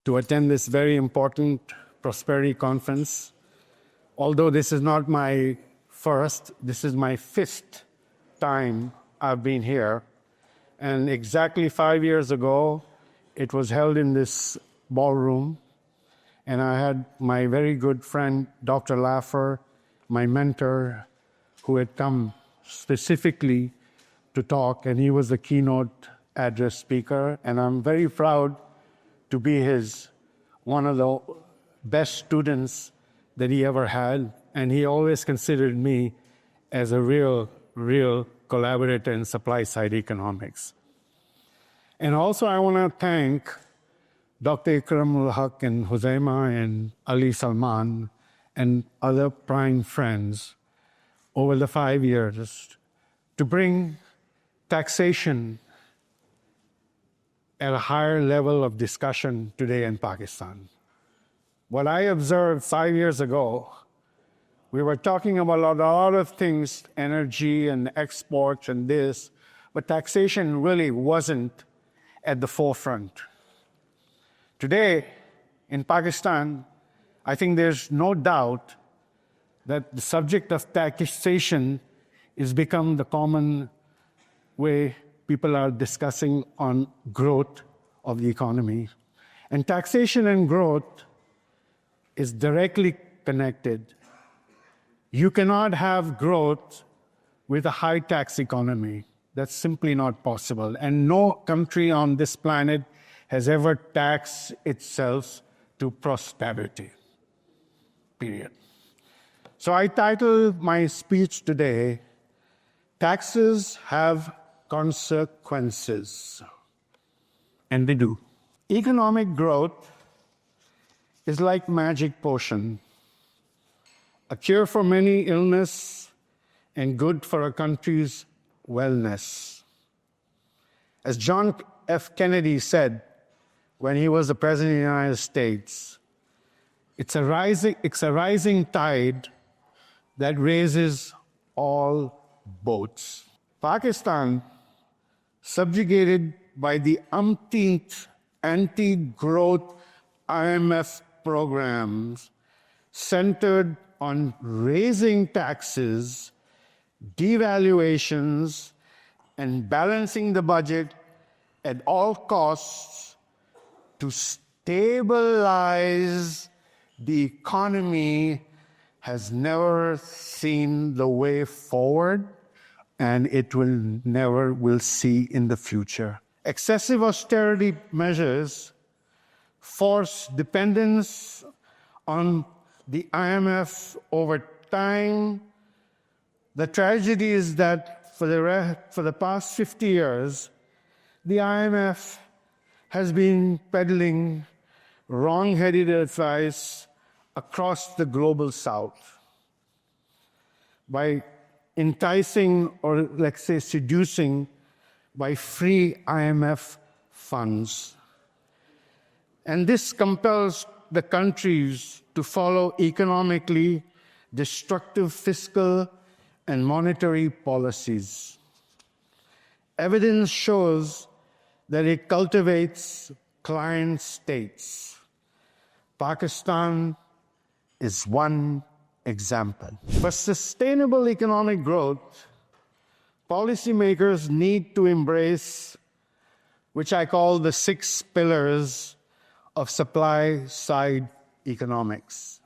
to attend this very important prosperity conference. Although this is not my first, this is my fifth time I've been here. And exactly 5 years ago, it was held in this ballroom. And I had my very good friend, Dr. Laffer, my mentor, who had come specifically to talk, and he was the keynote address speaker. And I'm very proud to be one of the best students that he ever had. And he always considered me as a real collaborator in supply-side economics. And also I want to thank Dr. Ikram al-Haq and Huzaima and Ali Salman and other prime friends over the 5 years to bring taxation at a higher level of discussion today in Pakistan. What I observed 5 years ago, we were talking about a lot of things, energy and exports and this, but taxation really wasn't at the forefront. Today, in Pakistan, I think there's no doubt that the subject of taxation has become the common way people are discussing on growth of the economy. And taxation and growth is directly connected. You cannot have growth with a high tax economy. That's simply not possible. And no country on this planet has ever taxed itself to prosperity, period. So I titled my speech today, Taxes Have Consequences. And they do. Economic growth is like magic potion, a cure for many illness and good for a country's wellness. As John F. Kennedy said when he was the President of the United States, it's a rising tide that raises all boats. Pakistan, subjugated by the umpteenth anti-growth IMF programs, centered on raising taxes, devaluations, and balancing the budget at all costs to stabilize the economy, has never seen the way forward, and it will see in the future. Excessive austerity measures force dependence on the IMF over time. The tragedy is that for the past 50 years, the IMF has been peddling wrong-headed advice across the global south by enticing, or let's say seducing, by free IMF funds. And this compels the countries to follow economically destructive fiscal and monetary policies. Evidence shows that it cultivates client states. Pakistan is one example. For sustainable economic growth, policymakers need to embrace, which I call the 6 pillars of supply-side economics.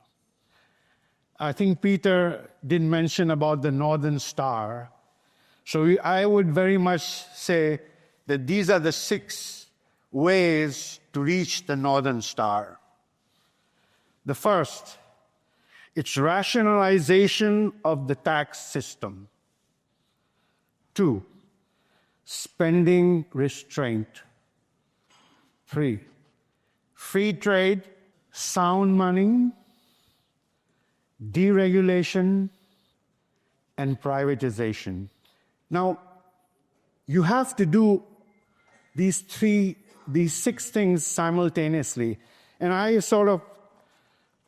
I think Peter did mention about the Northern Star. So I would very much say that these are the 6 ways to reach the Northern Star. The first, it's rationalization of the tax system. 2, spending restraint. 3, free trade, sound money, deregulation, and privatization. Now, you have to do these 6 things simultaneously. And I sort of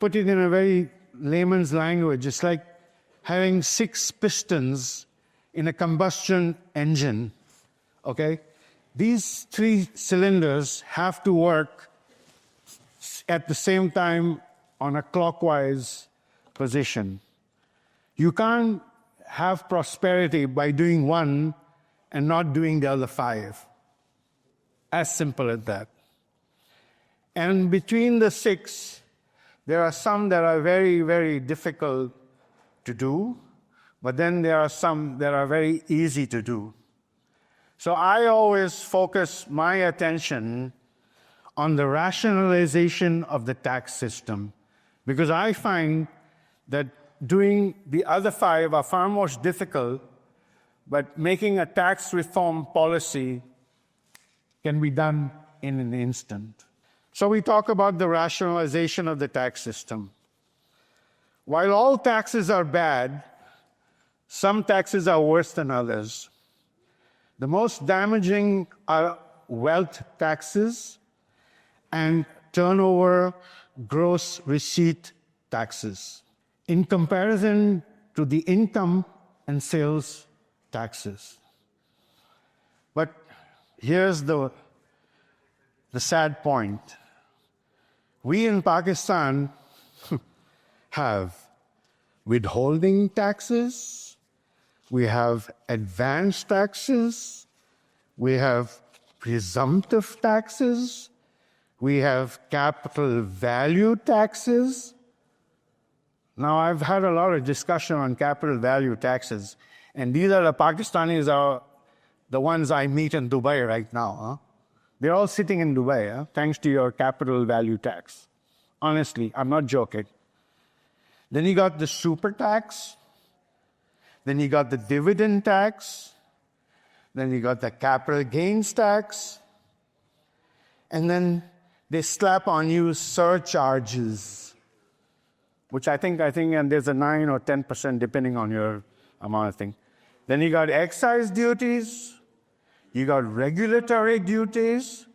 put it in a very layman's language. It's like having 6 pistons in a combustion engine, okay? These 3 cylinders have to work at the same time on a clockwise position. You can't have prosperity by doing one and not doing the other five. As simple as that. And between the six, there are some that are very, very difficult to do, but then there are some that are very easy to do. So I always focus my attention on the rationalization of the tax system, because I find that doing the other five are far more difficult, but making a tax reform policy can be done in an instant. So we talk about the rationalization of the tax system. While all taxes are bad, some taxes are worse than others. The most damaging are wealth taxes and turnover gross receipt taxes, in comparison to the income and sales taxes. But here's the sad point. We in Pakistan have withholding taxes, we have advance taxes, we have presumptive taxes, we have capital value taxes. Now, I've had a lot of discussion on capital value taxes, and these are the Pakistanis are the ones I meet in Dubai right now. Huh? They're all sitting in Dubai, thanks to your capital value tax. Honestly, I'm not joking. Then you got the super tax, then you got the dividend tax, then you got the capital gains tax, and then they slap on you surcharges, which I think, and there's a 9 or 10% depending on your amount of thing. Then you got excise duties, you got regulatory duties,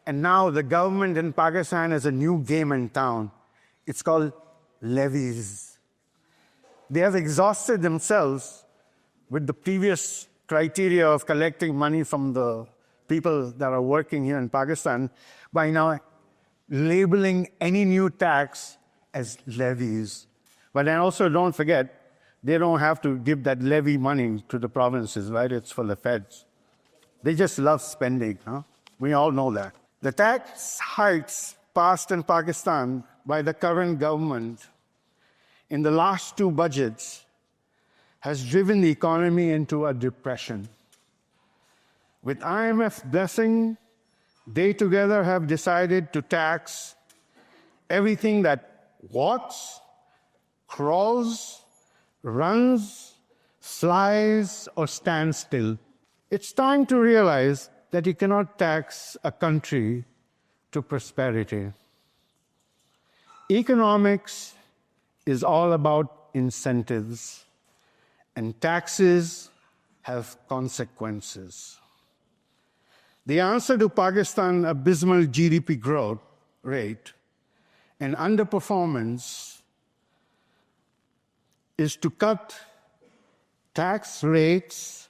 and now the government in Pakistan has a new game in town. It's called levies. They have exhausted themselves with the previous criteria of collecting money from the people that are working here in Pakistan by now labeling any new tax as levies. But then also don't forget, they don't have to give that levy money to the provinces, right? It's for the feds. They just love spending, huh? We all know that. The tax hikes passed in Pakistan by the current government in the last two budgets has driven the economy into a depression. With IMF blessing, they together have decided to tax everything that walks, crawls, runs, flies, or stands still. It's time to realize that you cannot tax a country to prosperity. Economics is all about incentives, and taxes have consequences. The answer to Pakistan's abysmal GDP growth rate and underperformance is to cut tax rates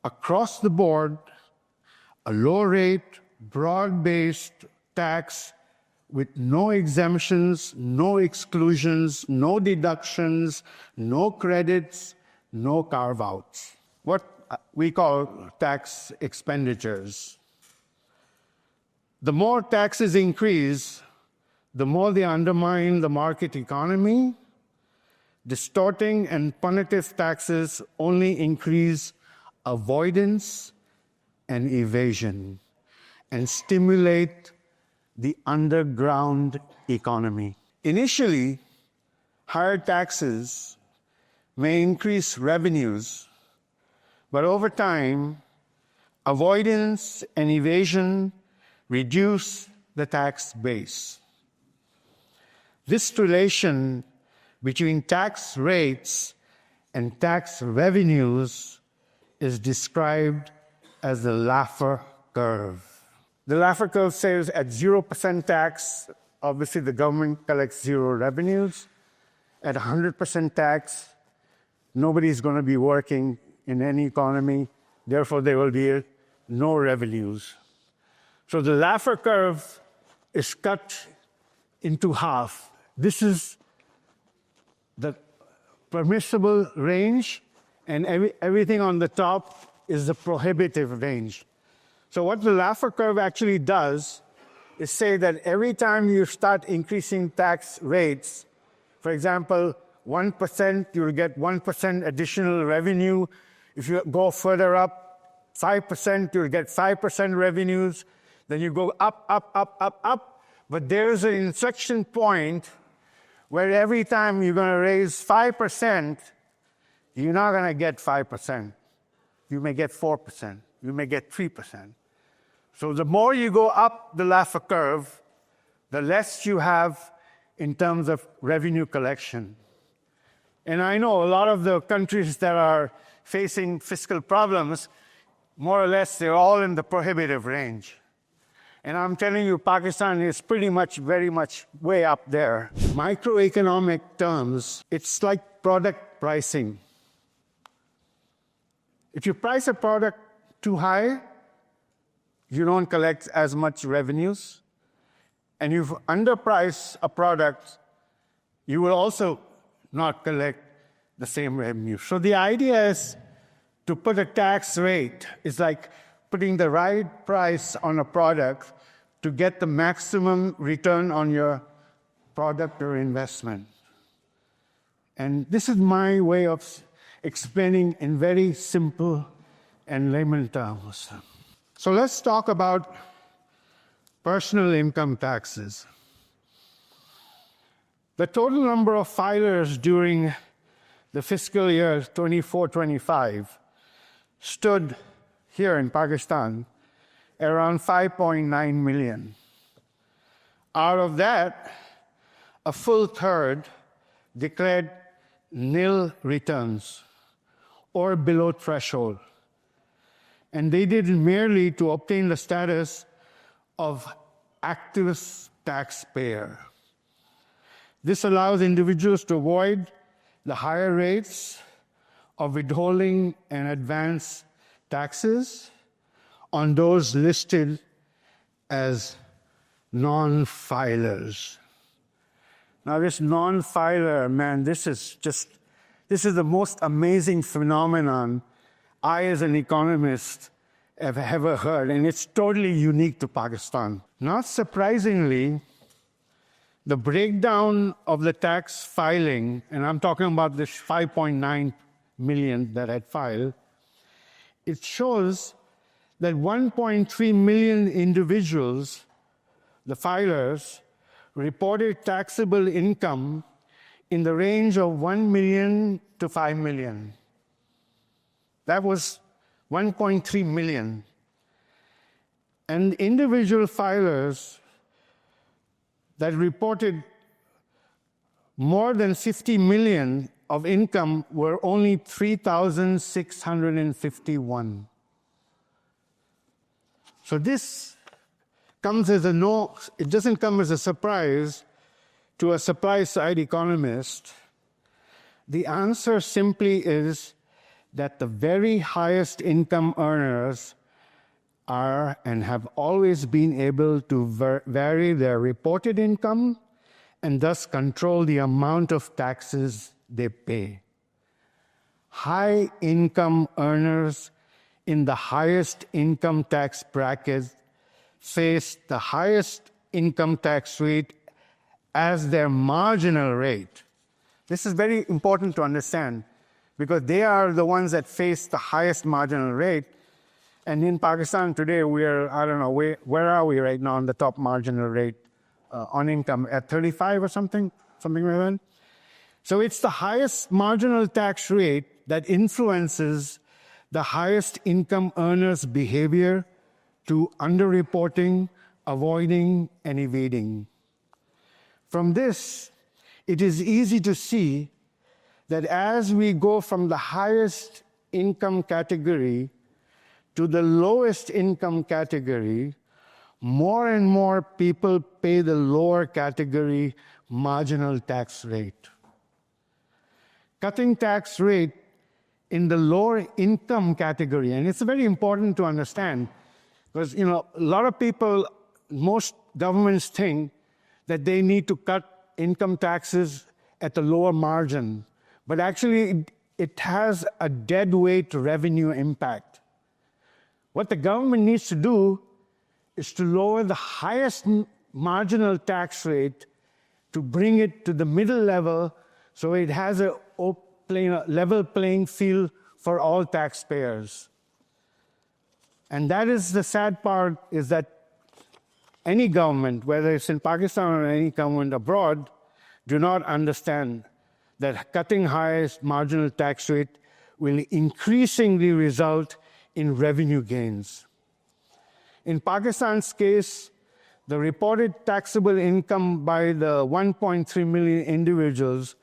across the board, a low rate, broad-based tax with no exemptions, no exclusions, no deductions, no credits, no carve-outs. What we call tax expenditures. The more taxes increase, the more they undermine the market economy. Distorting and punitive taxes only increase avoidance and evasion and stimulate the underground economy. Initially, higher taxes may increase revenues, but over time, avoidance and evasion reduce the tax base. This relation between tax rates and tax revenues is described as the Laffer curve. The Laffer curve says at 0% tax, obviously the government collects zero revenues. At 100% tax, nobody's going to be working in any economy, therefore there will be no revenues. So the Laffer curve is cut into half. This is the permissible range, and everything on the top is the prohibitive range. So what the Laffer curve actually does is say that every time you start increasing tax rates, for example, 1%, you'll get 1% additional revenue. If you go further up, 5%, you'll get 5% revenues. Then you go up, up, up, up, up. But there's an inflection point where every time you're going to raise 5%, you're not going to get 5%. You may get 4%. You may get 3%. So the more you go up the Laffer curve, the less you have in terms of revenue collection. And I know a lot of the countries that are facing fiscal problems, more or less, they're all in the prohibitive range. And I'm telling you, Pakistan is pretty much, very much way up there. Microeconomic terms, it's like product pricing. If you price a product too high, you don't collect as much revenues. And if you underprice a product, you will also not collect the same revenue. So the idea is to put a tax rate. It's like putting the right price on a product to get the maximum return on your product or investment. And this is my way of explaining in very simple and layman terms. So let's talk about personal income taxes. The total number of filers during the fiscal year 24-25 stood here in Pakistan around 5.9 million. Out of that, a full third declared nil returns or below threshold. And they did it merely to obtain the status of active taxpayer. This allows individuals to avoid the higher rates of withholding and advance taxes on those listed as non-filers. Now, this non-filer, man, this is the most amazing phenomenon I, as an economist, have ever heard, and it's totally unique to Pakistan. Not surprisingly, the breakdown of the tax filing, and I'm talking about this 5.9 million that had filed, it shows that 1.3 million individuals, the filers, reported taxable income in the range of 1 million to 5 million. That was 1.3 million. And individual filers that reported more than 50 million of income were only 3,651. So this comes as it doesn't come as a surprise to a supply-side economist. The answer simply is that the very highest income earners are and have always been able to vary their reported income and thus control the amount of taxes they pay. High income earners in the highest income tax bracket face the highest income tax rate as their marginal rate. This is very important to understand because they are the ones that face the highest marginal rate. And in Pakistan today, we're, I don't know, where are we right now on the top marginal rate on income? At 35 or something like that? So it's the highest marginal tax rate that influences the highest income earners' behavior to underreporting, avoiding, and evading. From this, it is easy to see that as we go from the highest income category to the lowest income category, more and more people pay the lower category marginal tax rate. Cutting tax rate in the lower income category, and it's very important to understand because, a lot of people, most governments think that they need to cut income taxes at a lower margin, but actually it has a deadweight revenue impact. What the government needs to do is to lower the highest marginal tax rate to bring it to the middle level so it has a level playing field for all taxpayers. And that is the sad part, is that any government, whether it's in Pakistan or any government abroad, do not understand that cutting highest marginal tax rate will increasingly result in revenue gains. In Pakistan's case, the reported taxable income by the 1.3 million individuals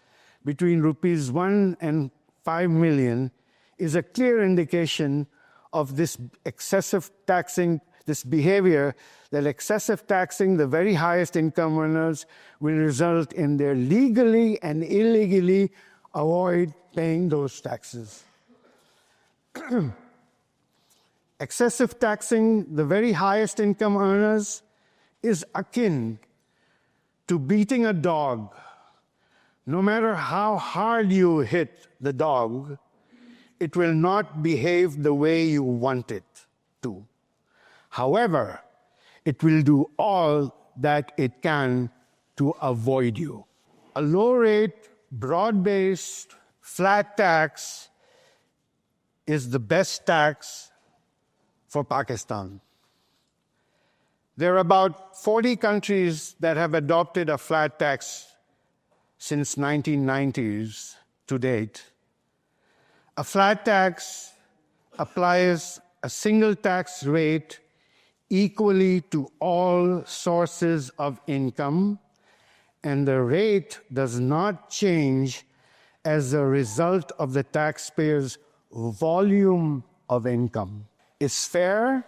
between rupees 1 and 5 million is a clear indication of this excessive taxing, this behavior, that excessive taxing the very highest income earners will result in their legally and illegally avoid paying those taxes. Excessive taxing the very highest income earners is akin to beating a dog. No matter how hard you hit the dog, it will not behave the way you want it to. However, it will do all that it can to avoid you. A low-rate, broad-based, flat tax is the best tax for Pakistan. There are about 40 countries that have adopted a flat tax since 1990s to date. A flat tax applies a single tax rate equally to all sources of income, and the rate does not change as a result of the taxpayer's volume of income. It's fair.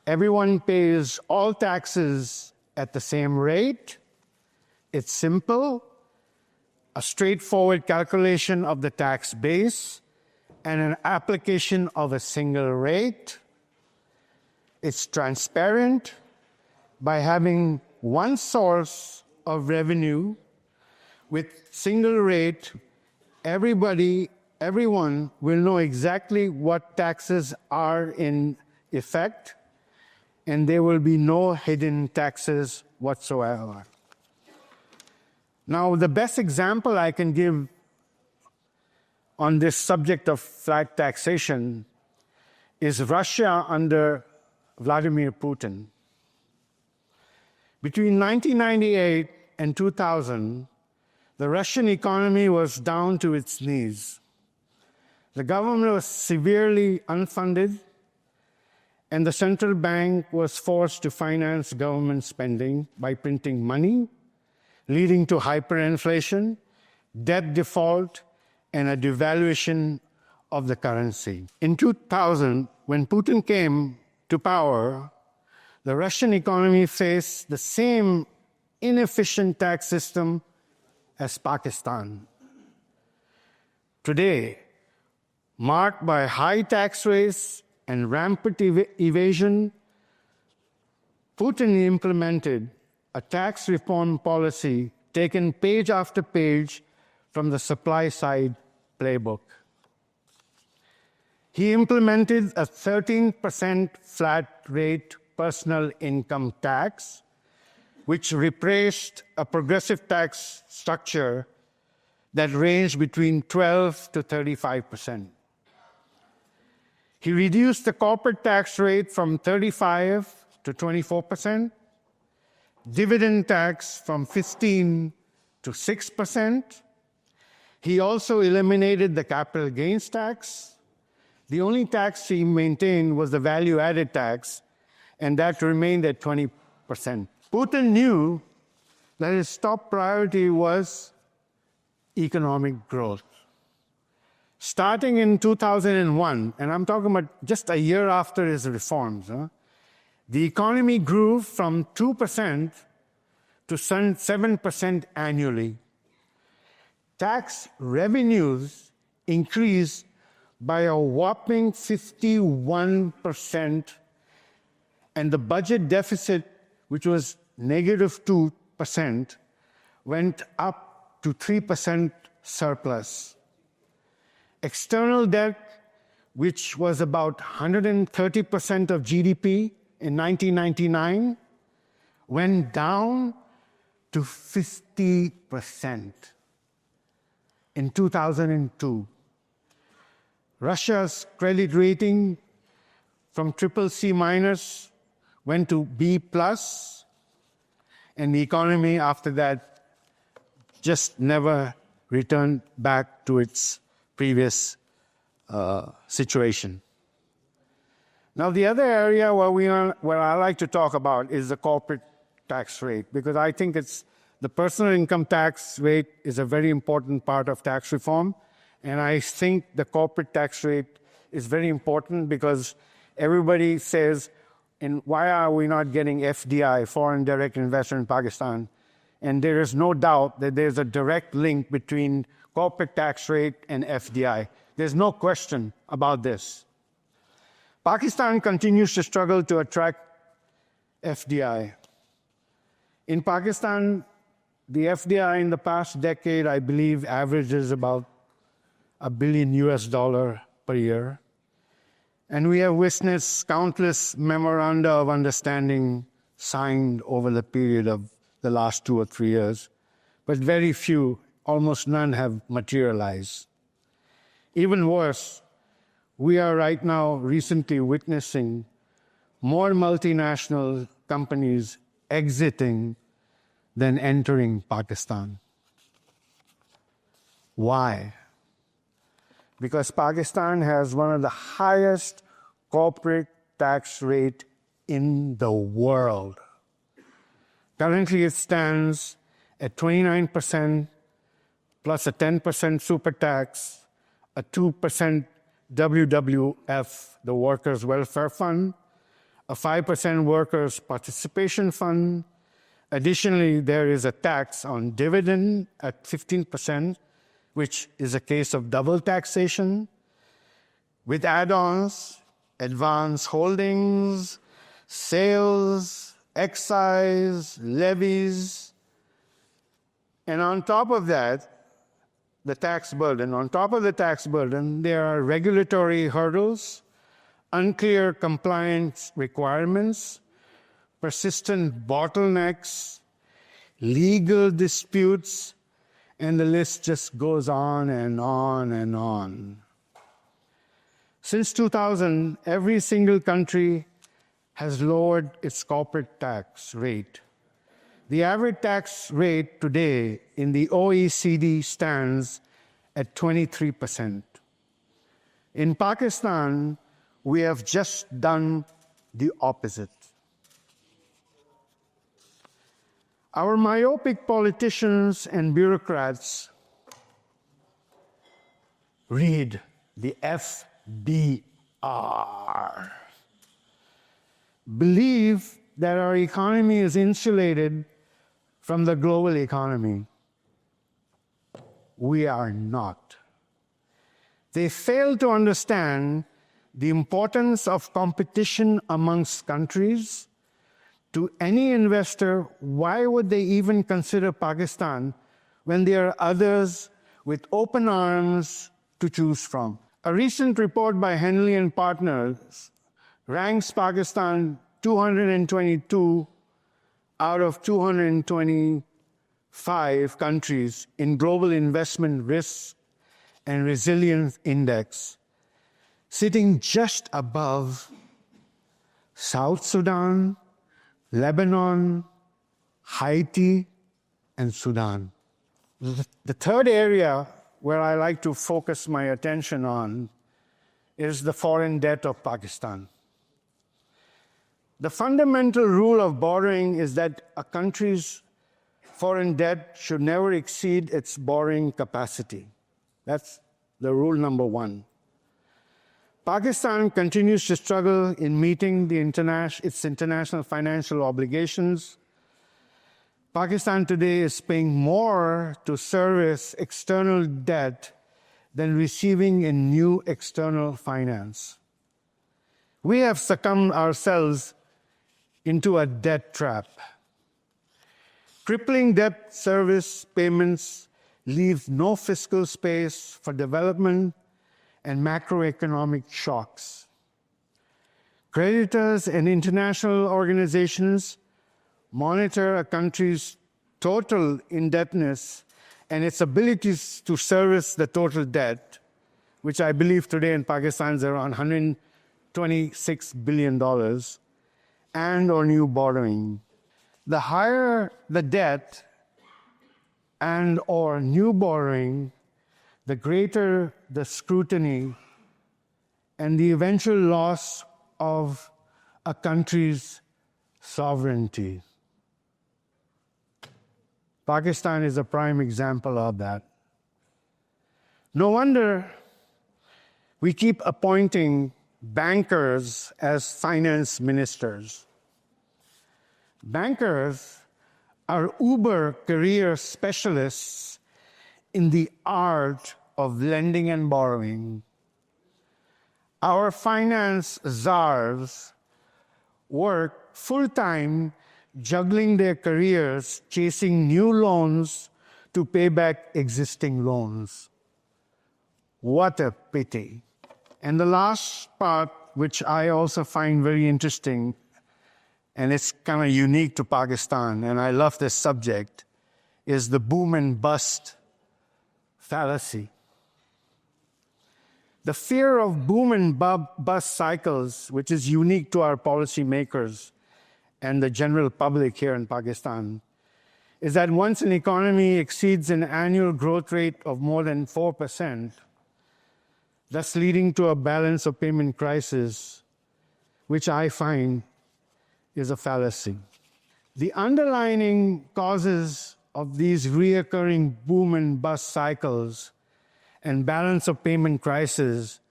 Everyone pays all taxes at the same rate. It's simple, a straightforward calculation of the tax base and an application of a single rate. It's transparent by having one source of revenue with single rate. Everyone will know exactly what taxes are in effect, and there will be no hidden taxes whatsoever. Now, the best example I can give on this subject of flat taxation is Russia under Vladimir Putin. Between 1998 and 2000, the Russian economy was down to its knees. The government was severely unfunded, and the central bank was forced to finance government spending by printing money, leading to hyperinflation, debt default, and a devaluation of the currency. In 2000, when Putin came to power, the Russian economy faced the same inefficient tax system as Pakistan. Today, marked by high tax rates and rampant evasion, Putin implemented a tax reform policy taken page after page from the supply-side playbook. He implemented a 13% flat rate personal income tax, which replaced a progressive tax structure that ranged between 12 to 35%. He reduced the corporate tax rate from 35 to 24%, dividend tax from 15 to 6%. He also eliminated the capital gains tax. The only tax he maintained was the value-added tax, and that remained at 20%. Putin knew that his top priority was economic growth. Starting in 2001, and I'm talking about just a year after his reforms, the economy grew from 2% to 7% annually. Tax revenues increased by a whopping 51%, and the budget deficit, which was negative 2%, went up to 3% surplus. External debt, which was about 130% of GDP in 1999, went down to 50% in 2002. Russia's credit rating from CCC minus went to B plus, and the economy after that just never returned back to its previous situation. Now, the other area where I like to talk about is the corporate tax rate, because I think the personal income tax rate is a very important part of tax reform, and I think the corporate tax rate is very important because everybody says, and why are we not getting FDI, foreign direct investment in Pakistan? And there is no doubt that there's a direct link between corporate tax rate and FDI. There's no question about this. Pakistan continues to struggle to attract FDI. In Pakistan, the FDI in the past decade, I believe, averages about $1 billion per year. And we have witnessed countless memoranda of understanding signed over the period of the last 2 or 3 years, but very few, almost none, have materialized. Even worse, we are right now recently witnessing more multinational companies exiting than entering Pakistan. Why? Because Pakistan has one of the highest corporate tax rate in the world. Currently, it stands at 29% plus a 10% super tax, a 2% WWF, the Workers' Welfare Fund, a 5% Workers' Participation Fund. Additionally, there is a tax on dividend at 15%, which is a case of double taxation, with add-ons, advance holdings, sales, excise, levies, and on top of that, the tax burden. On top of the tax burden, there are regulatory hurdles, unclear compliance requirements, persistent bottlenecks, legal disputes, and the list just goes on and on and on. Since 2000, every single country has lowered its corporate tax rate. The average tax rate today in the OECD stands at 23%. In Pakistan, we have just done the opposite. Our myopic politicians and bureaucrats read the FDR, believe that our economy is insulated from the global economy. We are not. They fail to understand the importance of competition amongst countries. To any investor, why would they even consider Pakistan when there are others with open arms to choose from? A recent report by Henley and Partners ranks Pakistan 222 out of 225 countries in Global Investment Risk and Resilience Index, sitting just above South Sudan, Lebanon, Haiti, and Sudan. The third area where I like to focus my attention on is the foreign debt of Pakistan. The fundamental rule of borrowing is that a country's foreign debt should never exceed its borrowing capacity. That's the rule number one. Pakistan continues to struggle in meeting its international financial obligations. Pakistan today is paying more to service external debt than receiving in new external finance. We have succumbed ourselves into a debt trap. Crippling debt service payments leave no fiscal space for development and macroeconomic shocks. Creditors and international organizations monitor a country's total indebtedness and its abilities to service the total debt, which I believe today in Pakistan is around $126 billion, and or new borrowing. The higher the debt and or new borrowing, the greater the scrutiny and the eventual loss of a country's sovereignty. Pakistan is a prime example of that. No wonder we keep appointing bankers as finance ministers. Bankers are uber career specialists in the art of lending and borrowing. Our finance czars work full-time juggling their careers, chasing new loans to pay back existing loans. What a pity. And the last part, which I also find very interesting, and it's kind of unique to Pakistan, and I love this subject, is the boom and bust fallacy. The fear of boom and bust cycles, which is unique to our policymakers and the general public here in Pakistan, is that once an economy exceeds an annual growth rate of more than 4%, thus leading to a balance of payment crisis, which I find is a fallacy. The underlying causes of these reoccurring boom and bust cycles and balance of payment crisis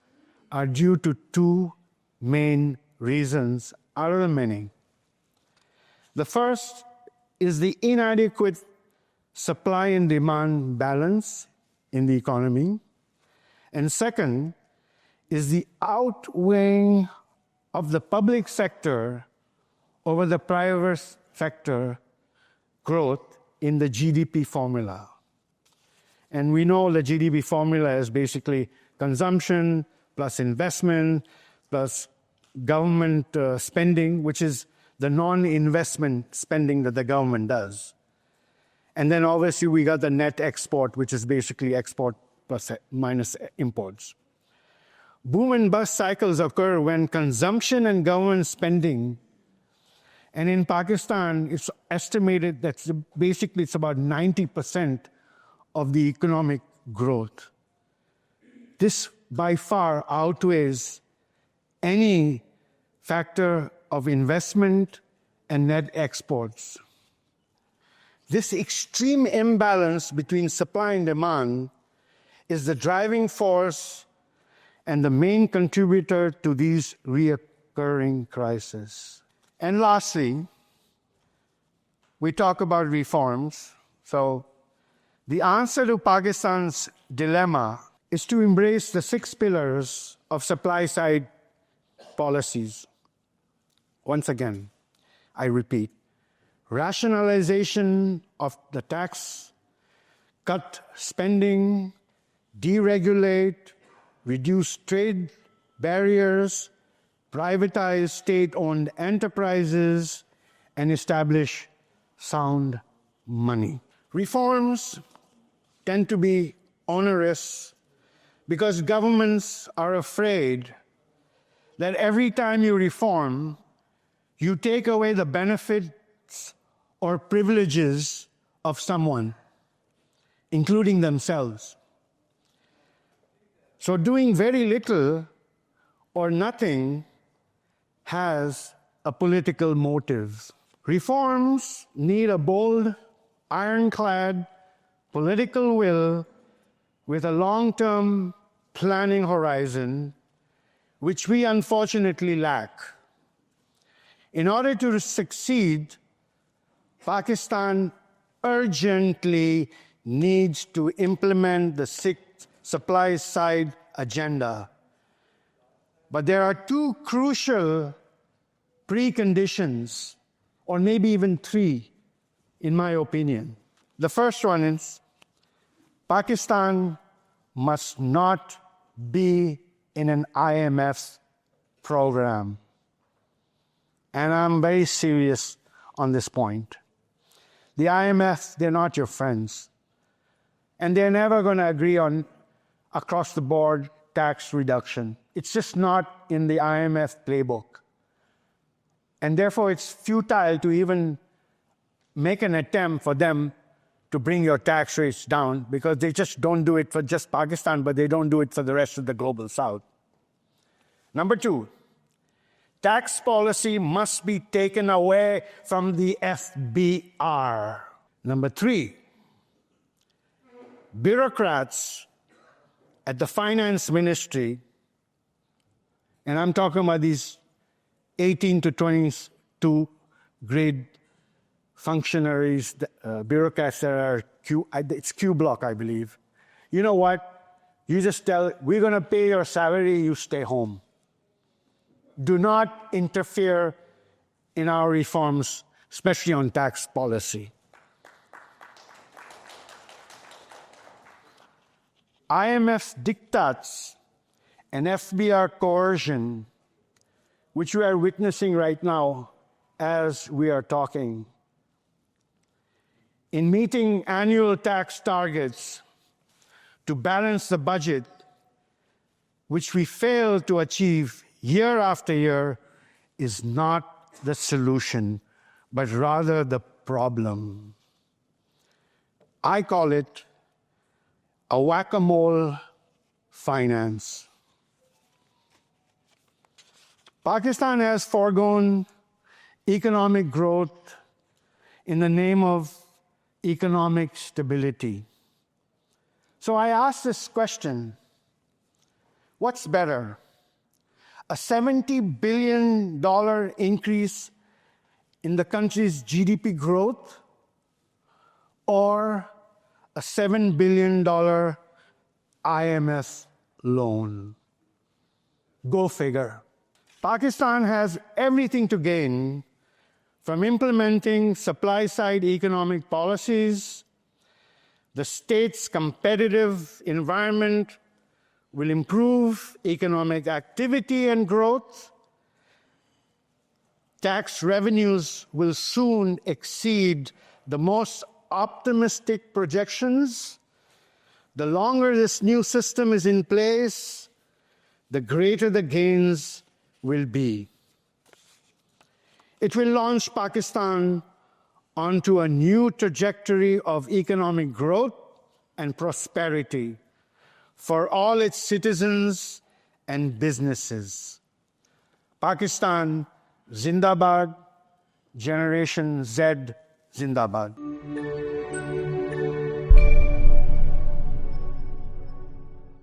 are due to two main reasons out of the many. The first is the inadequate supply and demand balance in the economy. And second is the outweighing of the public sector over the private sector growth in the GDP formula. And we know the GDP formula is basically consumption plus investment plus government spending, which is the non-investment spending that the government does. And then obviously we got the net export, which is basically export plus minus imports. Boom and bust cycles occur when consumption and government spending, and in Pakistan, it's estimated that basically it's about 90% of the economic growth. This by far outweighs any factor of investment and net exports. This extreme imbalance between supply and demand is the driving force and the main contributor to these recurring crises. And lastly, we talk about reforms. So the answer to Pakistan's dilemma is to embrace the 6 pillars of supply-side policies. Once again, I repeat, rationalization of the tax, cut spending, deregulate, reduce trade barriers, privatize state-owned enterprises, and establish sound money. Reforms tend to be onerous because governments are afraid that every time you reform, you take away the benefits or privileges of someone, including themselves. So doing very little or nothing has a political motive. Reforms need a bold, ironclad political will with a long-term planning horizon, which we unfortunately lack. In order to succeed, Pakistan urgently needs to implement the 6th supply-side agenda. But there are 2 crucial preconditions or maybe even three, in my opinion. The first one is Pakistan must not be in an IMF program. And I'm very serious on this point. The IMF, they're not your friends. And they're never going to agree on across-the-board tax reduction. It's just not in the IMF playbook. And therefore, it's futile to even make an attempt for them to bring your tax rates down, because they just don't do it for just Pakistan, but they don't do it for the rest of the global south. Number two, tax policy must be taken away from the FBR. Number three, bureaucrats at the finance ministry, and I'm talking about these 18 to 22 grade functionaries, bureaucrats that are it's Q block, I believe. You know what? You just tell, we're going to pay your salary, you stay home. Do not interfere in our reforms, especially on tax policy. IMF diktats and FBR coercion, which we are witnessing right now as we are talking. In meeting annual tax targets to balance the budget, which we fail to achieve year after year, is not the solution, but rather the problem. I call it a whack-a-mole finance. Pakistan has foregone economic growth in the name of economic stability. So I ask this question, what's better? A $70 billion increase in the country's GDP growth, or a $7 billion IMF loan? Go figure. Pakistan has everything to gain from implementing supply-side economic policies. The state's competitive environment will improve economic activity and growth. Tax revenues will soon exceed the most optimistic projections. The longer this new system is in place, the greater the gains will be. It will launch Pakistan onto a new trajectory of economic growth and prosperity for all its citizens and businesses. Pakistan, Zindabad, Generation Z, Zindabad.